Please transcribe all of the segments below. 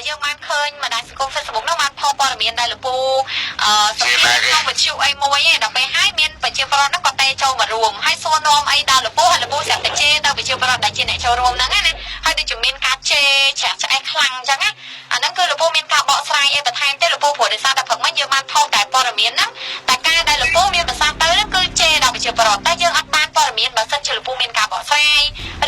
យើងបានឃើញម្ដាយសង្គម Facebook នោះបានផុសព័ត៌មានដែលលពូសម្ភារក្នុងវិទ្យុអីមួយឯងដល់ពេលហើយមានប្រជាពលរដ្ឋនោះក៏តែចូលមករួមហើយសួរនាំអីដល់លពូហើយលពូស្រាប់តែជេរដល់ប្រជាពលរដ្ឋដែលជាអ្នកចូលរួមហ្នឹងណាហើយដូចជាមានការជេរច្រាក់ឆ្អែតខ្លាំងអញ្ចឹងណាអាហ្នឹងគឺលពូមានការបកស្រាយអីបន្ថែមទេលពូព្រោះដោយសារតែព្រឹកមិញយើងបានផុសតែព័ត៌មានហ្នឹងតែការដែលលពូមានប្រសាសន៍ទៅហ្នឹងគឺជេរដល់ប្រជាពលរដ្ឋតែយើងអត់បានព័ត៌មានបើសិនជាលពូមានការបកស្រាយ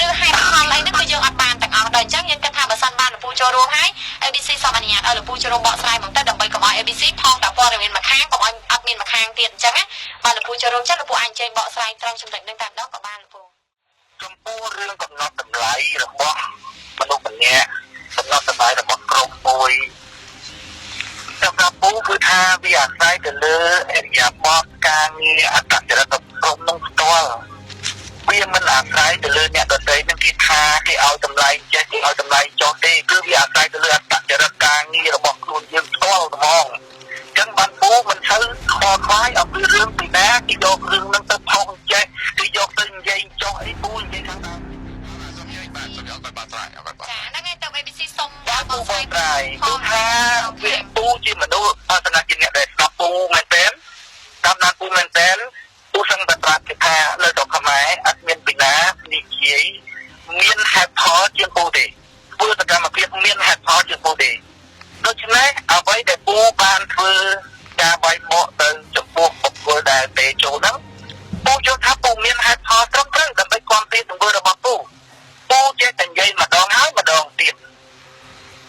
ឬហេតុផលអីហ្នឹងគឺយើងអត់បានទាំងអស់ដល់អញ្ចឹងយើងគិតថាបើសិនបានលពូចូលរួមហើយ ABC សូមអនុញ្ញាតឲ្យលពូចូលរួមបកស្រាយមកទៅដើម្បីកុំឲ្យ ABC ថងតែព័ត៌មានមួយខាងកុំឲ្យអត់មានមួយខាងទៀតអញ្ចឹងណាបាទលពូចូលរួមចិត្តលពូអាចចេញបកស្រាយត្រង់ចំណុចហ្នឹងតែម្ដងក៏បានលពូចំពោះរឿងកំណត់តម្លៃរបស់មនុស្សម្នាក់កំណត់តម្លៃរបស់ក្រុមមួយសម្រាប់ពូគឺថាវាអាស្រ័យទៅលើអរិយាបថការងារអត្តចរិតរបស់ក្រុមនោះផ្ទាល់វាមិនអាស្រ័យទៅលើអ្នកដទៃនឹងគេថាគេឲ្យតម្លៃចេះគេឲ្យតម្លៃចុះទេគឺវាអាស្រ័យទៅលើអត្តចរិតការងាររបស់ខ្លួនយើងផ្ទាល់ហ្មងអញ្ចឹងបានពូមិនសូវខ្វល់ខ្វាយអំពីរឿងពីណាគេយករឿងនឹងទៅផុសចេះគេយកទៅនិយាយចុះអីពូនិយាយខាងណាចាហ្នឹងហើយទៅ ABC សុំបកស្រាយគឺថាវាពូជាមនុស្សអសនជាអ្នកដែលស្ដាប់ពូមែនទែនតាមដានពូមែនទែនពូសឹងតែប្រាប់ថាលើដល់ខ្មែរអត់មានពីណានិយាយមានហេតុផលជាងពូទេធ្វើសកម្មភាពមានហេតុផលជាងពូទេដូច្នេះអ្វីដែលពូបានធ្វើការបាយបកទៅចំពោះបុគ្គលដែលទេចូលហ្នឹងពូយល់ថាពូមានហេតុផលត្រឹមត្រូវដើម្បីគាំទ្រទង្វើរបស់ពូចេះតែនិយាយម្ដងហើយម្ដងទៀត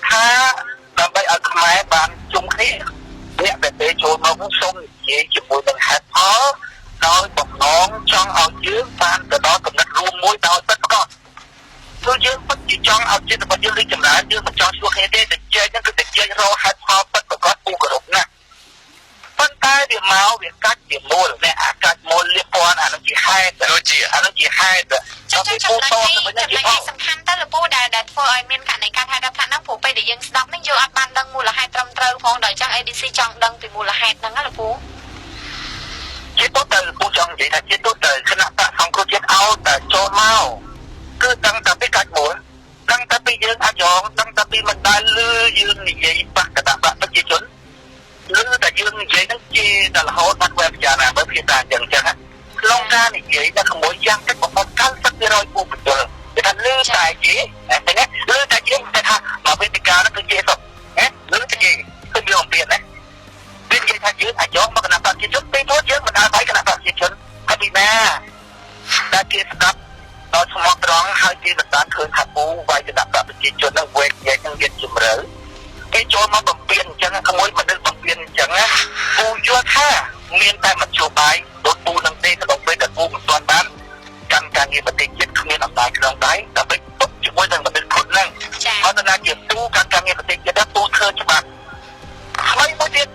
ថាដើម្បីឲ្យខ្មែរបានជុំគ្នាអ្នកដែលទេចូលមកសូមនិយាយជាមួយនឹងហេតុផលដោយបំណងចង់ឲ្យយើងបានទៅដល់កំណត់រួមមួយដោយពិតប្រាកដគឺយើងពិតជាចង់ឲ្យជាតិរបស់យើងរីកចម្រើនយើងមិនចង់ជួបគ្នាទេតែជែកហ្នឹងគឺតែជែករកហេតុផលពិតប្រាកដពូគោរពណាស់ប៉ុន្តែវាមកវាកាច់ជាមូលអ្នកអាកាច់មូលលៀបពណ៌អានោះជាហេតុដូចជាអានោះជាហេតុចាំពូតទៅវិញជាសំខាន់តើលពូដែលធ្វើឲ្យមានករណីការហេតុរដ្ឋហ្នឹងព្រោះពេលដែលយើងស្ដាប់ហ្នឹងយើងអត់បានដឹងមូលហេតុត្រឹមត្រូវផងដល់អញ្ចឹង ABC ចង់ដឹងពីមូលហេតុហ្នឹងណាលពូជាទូទៅពូចង់និយាយថាជាទូទៅគណៈបកសង្គ្រោះជាតិឲ្យតែចូលមកគឺតាំងតែពីកាច់មូលតាំងតែពីយើងអាចងតាំងតែពីមិនដែលលឺយើងនិយាយបកគណៈបកប្រជាជនឬតែយើងនិយាយហ្នឹងជាតែរហូតបាត់វេបយ៉ាងណាបើភាសាអញ្ចឹងក្នុងការនិយាយតែក្មួយយ៉ាងទឹកបំផុត90%ពូបញ្យល់គេថាលឺតែជាណាលឺតែជាតែថាមកវេទិកានោះគឺជាសុខណាលឺតែជាគឺយើងអំពីណាវានិយាយថាយើងអាចយកមកគណៈបកប្រជាជនពីព្រោះយើងមិនអាចបាយគណៈបកប្រជាជនហើយពីណាដែលគេស្ដាប់ដល់ស្មោះត្រង់ហើយគេបណ្ដាឃើញថាពូវាយគណៈបកប្រជាជននឹងវេកញែកនឹងមានជំរឿគេចូលមកបំពេញអញ្ចឹងក្មួយមិនដឹងបំពេញអញ្ចឹងណាពូយល់ថាមានតែមធ្យោបាយដូចពូនឹងទេក្នុងពេលដែលពូមិនទាន់បានកាន់ការងារប្រទេសជាតិគ្មានអំណាចក្នុងដៃដើម្បីទុកជាមួយនឹងមនុស្សខ្លួនហ្នឹងអត់ណាជាពូកាន់ការងារប្រទេសជាតិពូធ្វើច្បាប់ថ្មីមួយទៀត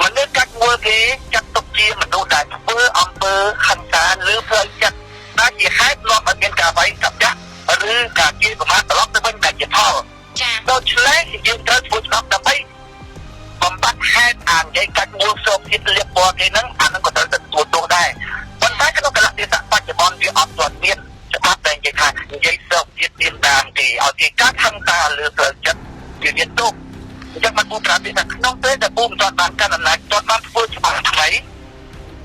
មនុស្សកាច់មួយគេចាត់ទុកជាមនុស្សដែលធ្វើអំពើហិង្សាឬធ្វើចិត្តដែលជាហេតុនាំឲ្យមានការវាយកាប់ចាក់ឬការជាប្រមាថត្រឡប់ទៅវិញតែជាផលដូច្នេះយើងត្រូវធ្វើច្បាប់ដើម្បីបំបត្តិហេតុអានិយាយកាច់មួយសោកចិត្តលៀបពណ៌គេហ្នឹងអានឹងក៏ត្រូវតែទទួលទោសដែរប៉ុន្តែក្នុងកលៈទេសៈបច្ចុប្បន្នវាអត់ទាន់មានច្បាប់ដែលនិយាយថានិយាយសោកចិត្តទៀមតាមគេឲ្យគេកាត់ហិង្សាលើផ្លូវចិត្តវាមានទោសអញ្ចឹងមកពូប្រាប់ថាក្នុងពេលដែលពូមិនទាន់បានកាន់អំណាចទាន់បានធ្វើច្បាប់ថ្មី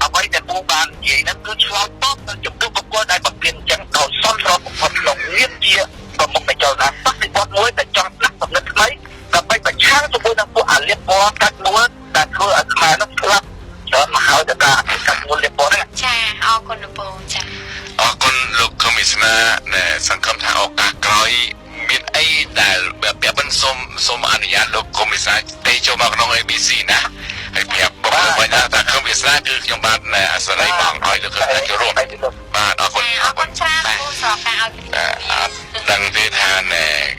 អ្វីដែលពូបាននិយាយហ្នឹងគឺឆ្លើយតបទៅចំពោះបុគ្គលដែលបំពេញអញ្ចឹងដោយសមស្របបំផុតក្នុងនាមជាប្រមុខនៃចលនាបក្សបត្តិមួយដែលចង់ដាក់កំណត់ថ្មីដើម្បីប្រឆាំងជាមួយនឹងពួកអាលៀបពណ៌កាច់មួយដែលធ្វើឲ្យខ្មែរនោះស្លាប់ច្រើនមកហើយទៅការកាច់មួយលៀបពណ៌ហ្នឹងចាអរគុណលោកពូចាអរគុណលោកកុំមីសនាសង្ឃឹមថាឱកាសក្រោយមានអីដែលប្រាប់សូមអនុញ្ញាតលោកកុំមីសនាទេចូលមកក្នុង ABC ណាហើយប្រាប់បងប្អូនថាកុំមីសនាគឺខ្ញុំបានអាស្រ័យបងឲ្យលោកចូលរួមបាទអរគុណច្រើនគូស្រកាឲ្យអត់ដឹងទេថា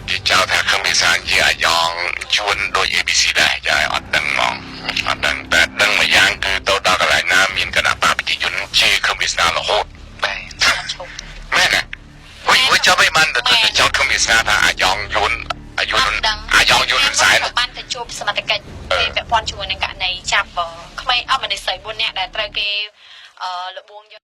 គេចោទថាកុំមីសនាជាអាយ៉ងជួនដោយ ABC ដែរចាអត់ដឹងហ្មងអត់ដឹងតែដឹងមួយយ៉ាងគឺទៅដល់កន្លែងណាមានគណៈបកប្រជាជនជាកុំមីសនារហូតមែនទេវិញចាំឲ្យបានទៅចោទកុំមីសនាថាអាយ៉ងយួនអាយ៉ងយួនខ្សែបានទៅជួបសមត្ថកិច្ចពេលពាក់ព័ន្ធជាមួយនឹងករណីចាប់ក្មេងមនុស្សស្រី4នាក់ដែលត្រូវគេលបួង